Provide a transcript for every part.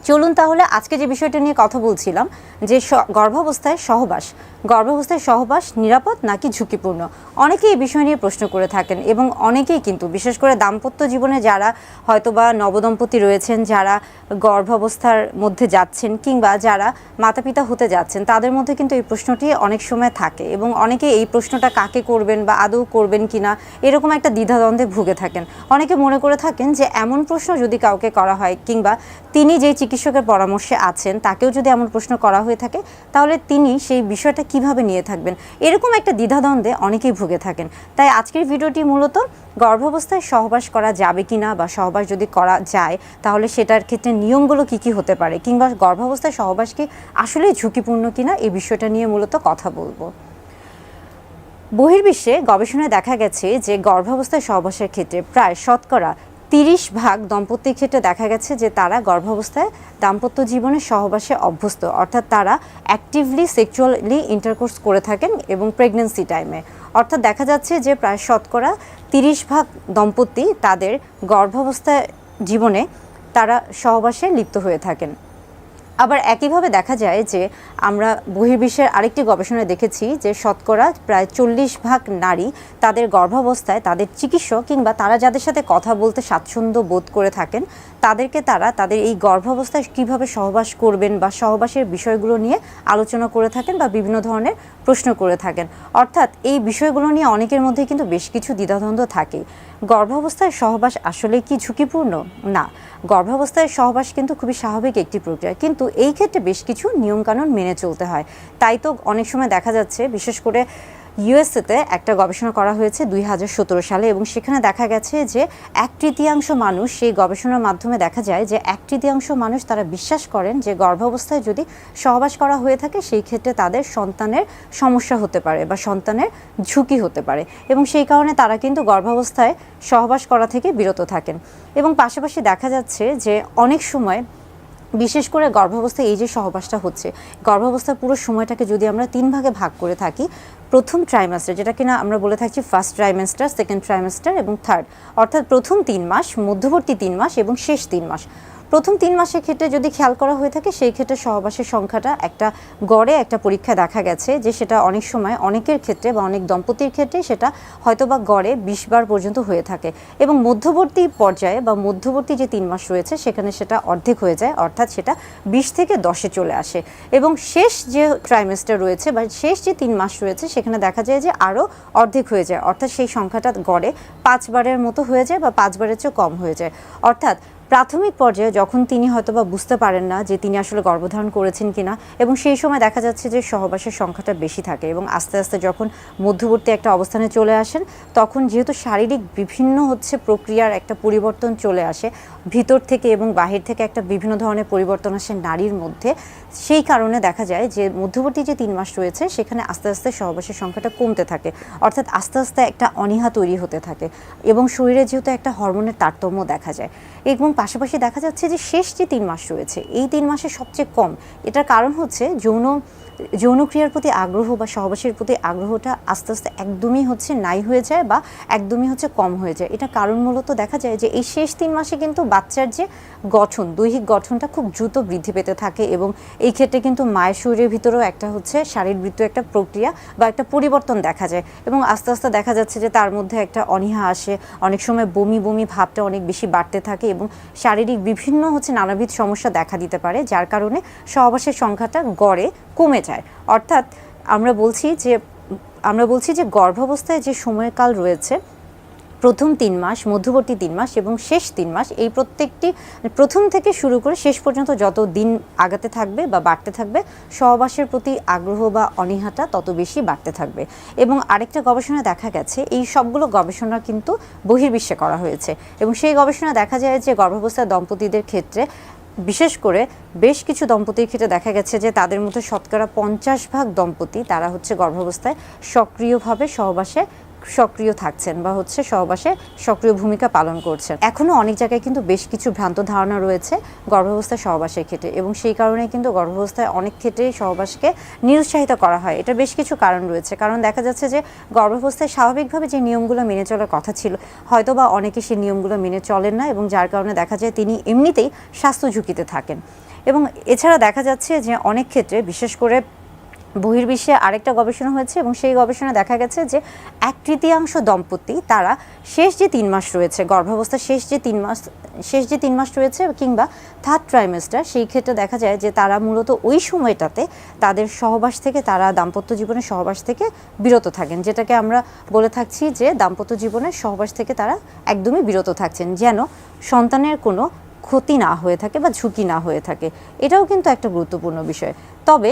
চলুন তাহলে আজকে যে বিষয়টা নিয়ে কথা বলছিলাম যে গর্ভাবস্থায় সহবাস নিরাপদ নাকি ঝুঁকিপূর্ণ। অনেকেই এই বিষয় নিয়ে প্রশ্ন করে থাকেন এবং অনেকেই কিন্তু বিশেষ করে দাম্পত্য জীবনে যারা হয়তোবা নবদম্পতি রয়েছেন, যারা গর্ভাবস্থার মধ্যে যাচ্ছেন কিংবা যারা মাতাপিতা হতে যাচ্ছেন, তাদের মধ্যে কিন্তু এই প্রশ্নটি অনেক সময় থাকে এবং অনেকে এই প্রশ্নটা কাকে করবেন বা আদৌ করবেন কিনা এরকম একটা দ্বিধাদ্বন্দ্বে ভুগে থাকেন। অনেকে মনে করে থাকেন যে এমন প্রশ্ন যদি কাউকে করা হয় কিংবা তিনি যে চিকিৎসকের পরামর্শে আছেন তাকেও যদি এমন প্রশ্ন করা হয়ে থাকে তাহলে তিনি সেই বিষয়টা কিভাবে নিয়ে থাকবেন, এরকম একটা দ্বিধাদ্বন্দ্বে অনেকেই ভুগে থাকেন। তাই আজকের ভিডিওটি মূলত গর্ভাবস্থায় সহবাস করা যাবে কিনা বা সহবাস যদি করা যায় তাহলে সেটার ক্ষেত্রে নিয়মগুলো কি হতে পারে কিংবা গর্ভাবস্থায় সহবাস কি আসলেই ঝুঁকিপূর্ণ কিনা এই বিষয়টা নিয়ে মূলত কথা বলবো। বহির্বিশ্বে গবেষণায় দেখা গেছে যে গর্ভাবস্থায় সহবাসের ক্ষেত্রে প্রায় শতকরা 30% দম্পতির ক্ষেত্রে দেখা গেছে যে তারা গর্ভাবস্থায় দাম্পত্য জীবনে সহবাসে অভ্যস্ত, অর্থাৎ তারা অ্যাক্টিভলি সেক্সুয়ালি ইন্টারকোর্স করে থাকেন এবং প্রেগন্যান্সি টাইমে। অর্থাৎ দেখা যাচ্ছে যে প্রায় শতকরা 30% দম্পতি তাদের গর্ভাবস্থায় জীবনে তারা সহবাসে লিপ্ত হয়ে থাকেন। আবার একইভাবে দেখা যায় যে আমরা বহির্বিশ্বের আরেকটি গবেষণায় দেখেছি যে শতকরা প্রায় 40% নারী তাদের গর্ভাবস্থায় তাদের চিকিৎসক কিংবা তারা যাদের সাথে কথা বলতে স্বাচ্ছন্দ্য বোধ করে থাকেন তাদেরকে তারা তাদের এই গর্ভাবস্থায় কীভাবে সহবাস করবেন বা সহবাসের বিষয়গুলো নিয়ে আলোচনা করে থাকেন বা বিভিন্ন ধরনের প্রশ্ন করে থাকেন। অর্থাৎ এই বিষয়গুলো নিয়ে অনেকের মধ্যে কিন্তু বেশ কিছু দ্বিধাদ্বন্দ্ব থাকে। গর্ভাবস্থায় সহবাস আসলে কি ঝুঁকিপূর্ণ? না, গর্ভাবস্থায় সহবাস কিন্তু খুবই স্বাভাবিক একটি প্রক্রিয়া, কিন্তু এই ক্ষেত্রে বেশ কিছু নিয়মকানুন মেনে চলতে হয়। তাই তো অনেক সময় দেখা যাচ্ছে, বিশেষ করে ইউএসএতে একটা গবেষণা করা হয়েছে 2017 সালে এবং সেখানে দেখা গেছে যে 1/3 মানুষ, সেই গবেষণার মাধ্যমে দেখা যায় যে 1/3 মানুষ তারা বিশ্বাস করেন যে গর্ভাবস্থায় যদি সহবাস করা হয়ে থাকে সেই ক্ষেত্রে তাদের সন্তানের সমস্যা হতে পারে বা সন্তানের ঝুঁকি হতে পারে এবং সেই কারণে তারা কিন্তু গর্ভাবস্থায় সহবাস করা থেকে বিরত থাকেন। এবং পাশাপাশি দেখা যাচ্ছে যে অনেক সময় বিশেষ করে গর্ভাবস্থায় এই যে সহবাসটা হচ্ছে, গর্ভাবস্থার পুরো সময়টাকে যদি আমরা 3 ভাগে ভাগ করে থাকি, প্রথম ট্রাইমাস্টার যেটা কিনা আমরা বলে থাকছি ফার্স্ট ট্রাইমাস্টার, সেকেন্ড ট্রাইমাস্টার এবং থার্ড, অর্থাৎ প্রথম 3 মাস, মধ্যবর্তী 3 মাস এবং শেষ 3 মাস। প্রথম 3 মাসের ক্ষেত্রে যদি খেয়াল করা হয়ে থাকে সেই ক্ষেত্রে সহবাসের সংখ্যাটা একটা গড়ে একটা পরীক্ষায় দেখা গেছে যে সেটা অনেক সময় অনেকের ক্ষেত্রে বা অনেক দম্পতির ক্ষেত্রে সেটা হয়তোবা গড়ে 20 বার পর্যন্ত হয়ে থাকে এবং মধ্যবর্তী পর্যায়ে বা মধ্যবর্তী যে 3 মাস রয়েছে সেখানে সেটা অর্ধেক হয়ে যায়, অর্থাৎ সেটা 20 থেকে 10-এ চলে আসে এবং শেষ যে ট্রাইমেস্টার রয়েছে বা শেষ যে 3 মাস রয়েছে সেখানে দেখা যায় যে আরও অর্ধেক হয়ে যায়, অর্থাৎ সেই সংখ্যাটা গড়ে 5 বারের মতো হয়ে যায় বা 5 বারের চেয়ে কম হয়ে যায়। অর্থাৎ প্রাথমিক পর্যায়ে যখন তিনি হয়তোবা বুঝতে পারেন না যে তিনি আসলে গর্ভধারণ করেছেন কিনা এবং সেই সময় দেখা যাচ্ছে যে সহবাসের সংখ্যাটা বেশি থাকে এবং আস্তে আস্তে যখন মধ্যবর্তী একটা অবস্থানে চলে আসেন তখন যেহেতু শারীরিক বিভিন্ন প্রক্রিয়ার একটা পরিবর্তন চলে আসে ভিতর থেকে এবং বাহির থেকে, একটা বিভিন্ন ধরনের পরিবর্তন আসে নারীর মধ্যে, সেই কারণে দেখা যায় যে মধ্যবর্তী যে 3 মাস রয়েছে সেখানে আস্তে আস্তে সহবাসের সংখ্যাটা কমতে থাকে, অর্থাৎ আস্তে আস্তে একটা অনীহা তৈরি হতে থাকে এবং শরীরে যেহেতু একটা হরমোনের তারতম্য দেখা যায়। এবং পাশাপাশি দেখা যাচ্ছে যে শেষ যে 3 মাস রয়েছে এই 3 মাসে সবচেয়ে কম, এটার কারণ হচ্ছে যৌনক্রিয়ার প্রতি আগ্রহ বা সহবাসের প্রতি আগ্রহটা আস্তে আস্তে একদমই নাই হয়ে যায় বা একদমই কম হয়ে যায়। এটা কারণ মূলত দেখা যায় যে এই শেষ 3 মাসে কিন্তু বাচ্চার যে গঠন, দৈহিক গঠনটা খুব দ্রুত বৃদ্ধি পেতে থাকে এবং এই ক্ষেত্রে কিন্তু মায়ের শরীরের ভিতরেও একটা শারীরবৃত্ত একটা প্রক্রিয়া বা একটা পরিবর্তন দেখা যায় এবং আস্তে আস্তে দেখা যাচ্ছে যে তার মধ্যে একটা অনীহা আসে, অনেক সময় বমি বমি ভাবটা অনেক বেশি বাড়তে থাকে এবং শারীরিক বিভিন্ন নানাবিধ সমস্যা দেখা দিতে পারে, যার কারণে সহবাসের সংখ্যাটা গড়ে কমে যায়। অর্থাৎ আমরা বলছি যে গর্ভাবস্থায় যে সময়কাল রয়েছে প্রথম 3 মাস, মধ্যবর্তী 3 মাস এবং শেষ 3 মাস, এই প্রত্যেকটি প্রথম থেকে শুরু করে শেষ পর্যন্ত যত দিন আগাতে থাকবে বা বাড়তে থাকবে সহবাসের প্রতি আগ্রহ বা অনীহাটা তত বেশি বাড়তে থাকবে। এবং আরেকটা গবেষণায় দেখা গেছে, এই সবগুলো গবেষণা কিন্তু বহির্বিশ্বে করা হয়েছে এবং সেই গবেষণা দেখা যায় যে গর্ভাবস্থায় দম্পতিদের ক্ষেত্রে বিশেষ করে বেশ কিছু দম্পতির ক্ষেত্রে দেখা গেছে যে তাদের মধ্যে শতকরা 50% দম্পতি তারা গর্ভাবস্থায় সক্রিয়ভাবে সহবাসে সক্রিয় থাকছেন বা হচ্ছে সহবাসে সক্রিয় ভূমিকা পালন করছেন। এখনও অনেক জায়গায় কিন্তু বেশ কিছু ভ্রান্ত ধারণা রয়েছে গর্ভাবস্থায় সহবাসের ক্ষেত্রে, এবং সেই কারণে কিন্তু গর্ভাবস্থায় অনেক ক্ষেত্রেই সহবাসকে নিরুৎসাহিত করা হয়। এটা বেশ কিছু কারণ রয়েছে, কারণ দেখা যাচ্ছে যে গর্ভাবস্থায় স্বাভাবিকভাবে যে নিয়মগুলো মেনে চলার কথা ছিল, হয়তো বা অনেকে সেই নিয়মগুলো মেনে চলেন না, এবং যার কারণে দেখা যায় তিনি এমনিতেই স্বাস্থ্য ঝুঁকিতে থাকেন। এবং এছাড়া দেখা যাচ্ছে যে অনেক ক্ষেত্রে, বিশেষ করে বহির্বিশ্বে আরেকটা গবেষণা হয়েছে, এবং সেই গবেষণা দেখা গেছে যে 1/3 দম্পতি তারা শেষ যে 3 মাস রয়েছে, গর্ভাবস্থার শেষ যে 3 মাস রয়েছে কিংবা থার্ড ট্রাইমেস্টার, সেই ক্ষেত্রে দেখা যায় যে তারা মূলত ওই সময়টাতে তাদের সহবাস থেকে, তারা দাম্পত্য জীবনের সহবাস থেকে বিরত থাকেন, যেটাকে আমরা বলে থাকছি যে দাম্পত্য জীবনের সহবাস থেকে তারা একদমই বিরত থাকছেন, যেন সন্তানের কোনো ক্ষতি না হয়ে থাকে বা ঝুঁকি না হয়ে থাকে। এটাও কিন্তু একটা গুরুত্বপূর্ণ বিষয়। তবে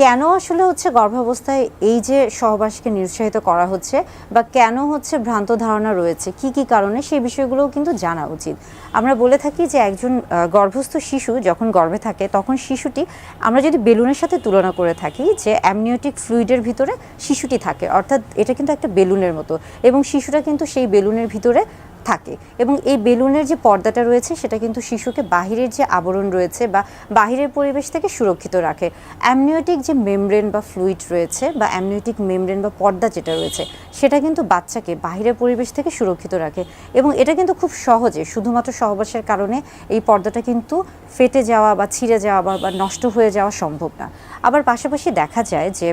কেন আসলে হচ্ছে গর্ভাবস্থায় এই যে সহবাসকে নিরুৎসাহিত করা হচ্ছে, বা কেন হচ্ছে ভ্রান্ত ধারণা রয়েছে, কি কি কারণে, সেই বিষয়গুলোও কিন্তু জানা উচিত। আমরা বলে থাকি যে একজন গর্ভস্থ শিশু যখন গর্ভে থাকে, তখন শিশুটি, আমরা যদি বেলুনের সাথে তুলনা করে থাকি, যে অ্যামনিওটিক ফ্লুইডের ভিতরে শিশুটি থাকে, অর্থাৎ এটা কিন্তু একটা বেলুনের মতো, এবং শিশুটা কিন্তু সেই বেলুনের ভিতরে থাকে, এবং এই বেলুনের যে পর্দাটা রয়েছে সেটা কিন্তু শিশুকে বাহিরের যে আবরণ রয়েছে বা বাহিরের পরিবেশ থেকে সুরক্ষিত রাখে। অ্যামনিওটিক যে মেমব্রেন বা ফ্লুইড রয়েছে, বা অ্যামনিওটিক মেমব্রেন বা পর্দা যেটা রয়েছে, সেটা কিন্তু বাচ্চাকে বাহিরের পরিবেশ থেকে সুরক্ষিত রাখে, এবং এটা কিন্তু খুব সহজে, শুধুমাত্র সহবাসের কারণে এই পর্দাটা কিন্তু ফেটে যাওয়া বা ছিঁড়ে যাওয়া বা নষ্ট হয়ে যাওয়া সম্ভব না। আবার পাশাপাশি দেখা যায় যে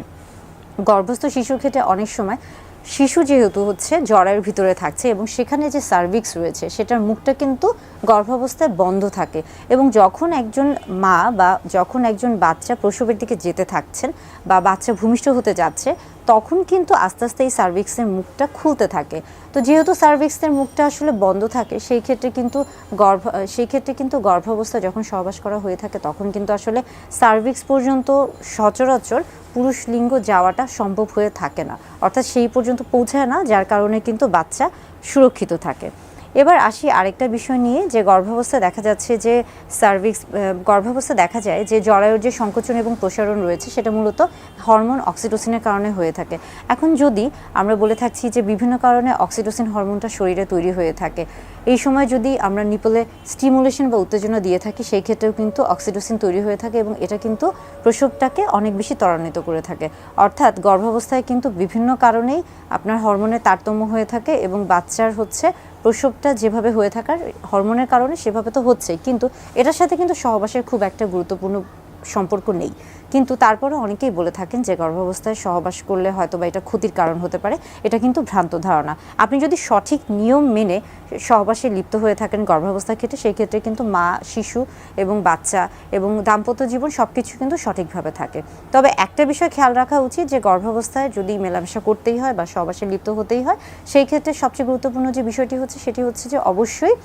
গর্ভস্থ শিশুর ক্ষেত্রে অনেক সময় শিশু যেহেতু হচ্ছে জরায়ুর ভিতরে থাকছে, এবং সেখানে যে সার্ভিক্স রয়েছে সেটার মুখটা কিন্তু গর্ভাবস্থায় বন্ধ থাকে, এবং যখন একজন মা বা যখন একজন বাচ্চা প্রসবের দিকে যেতে থাকছেন বা বাচ্চা ভূমিষ্ঠ হতে যাচ্ছে, তখন কিন্তু আস্তে আস্তে এই সার্ভিক্সের মুখটা খুলতে থাকে। তো যেহেতু সার্ভিক্সের মুখটা আসলে বন্ধ থাকে, সেই ক্ষেত্রে কিন্তু গর্ভাবস্থা যখন সহবাস করা হয়ে থাকে, তখন কিন্তু আসলে সার্ভিক্স পর্যন্ত সচরাচর পুরুষ লিঙ্গ যাওয়াটা সম্ভব হয়ে থাকে না, অর্থাৎ সেই পর্যন্ত পৌঁছায় না, যার কারণে কিন্তু বাচ্চা সুরক্ষিত থাকে। এবার আসি আরেকটা বিষয় নিয়ে, যে গর্ভাবস্থায় দেখা যায় যে জরায়ুর যে সংকোচন এবং প্রসারণ রয়েছে, সেটা মূলত হরমোন অক্সিটোসিনের কারণে হয়ে থাকে। এখন যদি আমরা বলে থাকছি যে বিভিন্ন কারণে অক্সিটোসিন হরমোনটা শরীরে তৈরি হয়ে থাকে, এই সময় যদি আমরা নিপলে স্টিমুলেশন বা উত্তেজনা দিয়ে থাকি, সেই ক্ষেত্রেও কিন্তু অক্সিটোসিন তৈরি হয়ে থাকে, এবং এটা কিন্তু প্রসবটাকে অনেক বেশি ত্বরান্বিত করে থাকে। অর্থাৎ গর্ভাবস্থায় কিন্তু বিভিন্ন কারণেই আপনার হরমোনের তারতম্য হয়ে থাকে, এবং বাচ্চার হচ্ছে প্রসবটা যেভাবে হয়ে থাকার হরমোনের কারণে সেভাবে তো হচ্ছেই, কিন্তু এটার সাথে কিন্তু সহবাসের খুব একটা গুরুত্বপূর্ণ সম্পর্ক নেই। কিন্তু তারপরে অনেকেই বলে থাকেন যে গর্ভাবস্থায় সহবাস করলে হয়তো বা এটা ক্ষতির কারণ হতে পারে। এটা কিন্তু ভ্রান্ত ধারণা। আপনি যদি সঠিক নিয়ম মেনে সহবাসে লিপ্ত হয়ে থাকেন গর্ভাবস্থার ক্ষেত্রে, সেই ক্ষেত্রে কিন্তু মা, শিশু এবং বাচ্চা এবং দাম্পত্য জীবন সব কিছু কিন্তু সঠিকভাবে থাকে। তবে একটা বিষয় খেয়াল রাখা উচিত, যে গর্ভাবস্থায় যদি মেলামেশা করতেই হয় বা সহবাসে লিপ্ত হতেই হয়, সেই ক্ষেত্রে সবচেয়ে গুরুত্বপূর্ণ যে বিষয়টি হচ্ছে, সেটি হচ্ছে যে অবশ্যই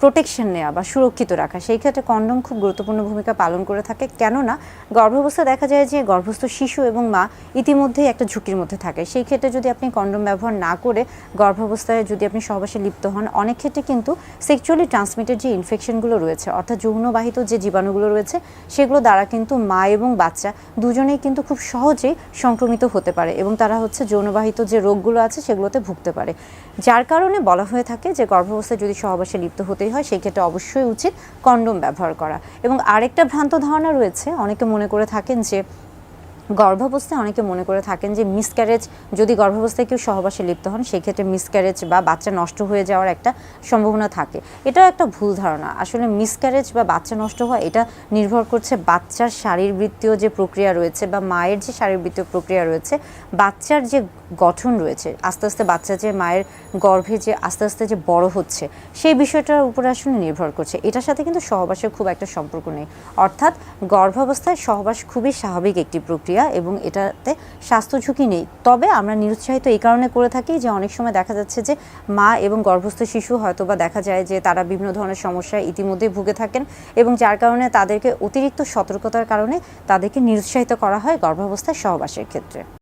প্রোটেকশন নেওয়া বা সুরক্ষিত রাখা। সেই ক্ষেত্রে কন্ডম খুব গুরুত্বপূর্ণ ভূমিকা পালন করে থাকে, কেননা গর্ভাবস্থায় দেখা যায় যে গর্ভস্থ শিশু এবং মা ইতিমধ্যেই একটা ঝুঁকির মধ্যে থাকে। সেই ক্ষেত্রে যদি আপনি কন্ডম ব্যবহার না করে গর্ভাবস্থায় যদি আপনি সহবাসে লিপ্ত হন, অনেক ক্ষেত্রে কিন্তু সেক্সুয়ালি ট্রান্সমিটেড যে ইনফেকশনগুলো রয়েছে, অর্থাৎ যৌনবাহিত যে জীবাণুগুলো রয়েছে, সেগুলো দ্বারা কিন্তু মা এবং বাচ্চা দুজনেই কিন্তু খুব সহজেই সংক্রমিত হতে পারে, এবং তারা হচ্ছে যৌনবাহিত যে রোগগুলো আছে সেগুলোতে ভুগতে পারে। যার কারণে বলা হয়ে থাকে যে গর্ভাবস্থায় যদি সহবাসে লিপ্ত হতেই হয়, সেই ক্ষেত্রে অবশ্যই উচিত কন্ডম ব্যবহার করা। এবং আরেকটা ভ্রান্ত ধারণা রয়েছে, অনেকে মনে করে থাকেন যে মিসক্যারেজ, যদি গর্ভাবস্থায় কেউ সহবাসে লিপ্ত হন, সেই ক্ষেত্রে মিসক্যারেজ বা বাচ্চা নষ্ট হয়ে যাওয়ার একটা সম্ভাবনা থাকে। এটাও একটা ভুল ধারণা। আসলে মিসক্যারেজ বা বাচ্চা নষ্ট হওয়া, এটা নির্ভর করছে বাচ্চার শারীরবৃত্তীয় যে প্রক্রিয়া রয়েছে বা মায়ের যে শারীরবৃত্তীয় প্রক্রিয়া রয়েছে, বাচ্চার যে গঠন রয়েছে, আস্তে আস্তে বাচ্চা যে মায়ের গর্ভে যে আস্তে আস্তে যে বড় হচ্ছে, সেই বিষয়টার উপরে আসলে নির্ভর করছে। এটার সাথে কিন্তু সহবাসের খুব একটা সম্পর্ক নেই। অর্থাৎ গর্ভাবস্থায় সহবাস খুবই স্বাভাবিক একটি প্রক্রিয়া, এবং এটাতে স্বাস্থ্য ঝুঁকি নেই। তবে আমরা নিরুৎসাহিত এই কারণে করে থাকি যে অনেক সময় দেখা যাচ্ছে যে মা এবং গর্ভস্থ শিশু হয়তো বা দেখা যায় যে তারা বিভিন্ন ধরনের সমস্যায় ইতিমধ্যেই ভুগে থাকেন, এবং যার কারণে তাদেরকে অতিরিক্ত সতর্কতার কারণে তাদেরকে নিরুৎসাহিত করা হয় গর্ভাবস্থায় সহবাসের ক্ষেত্রে।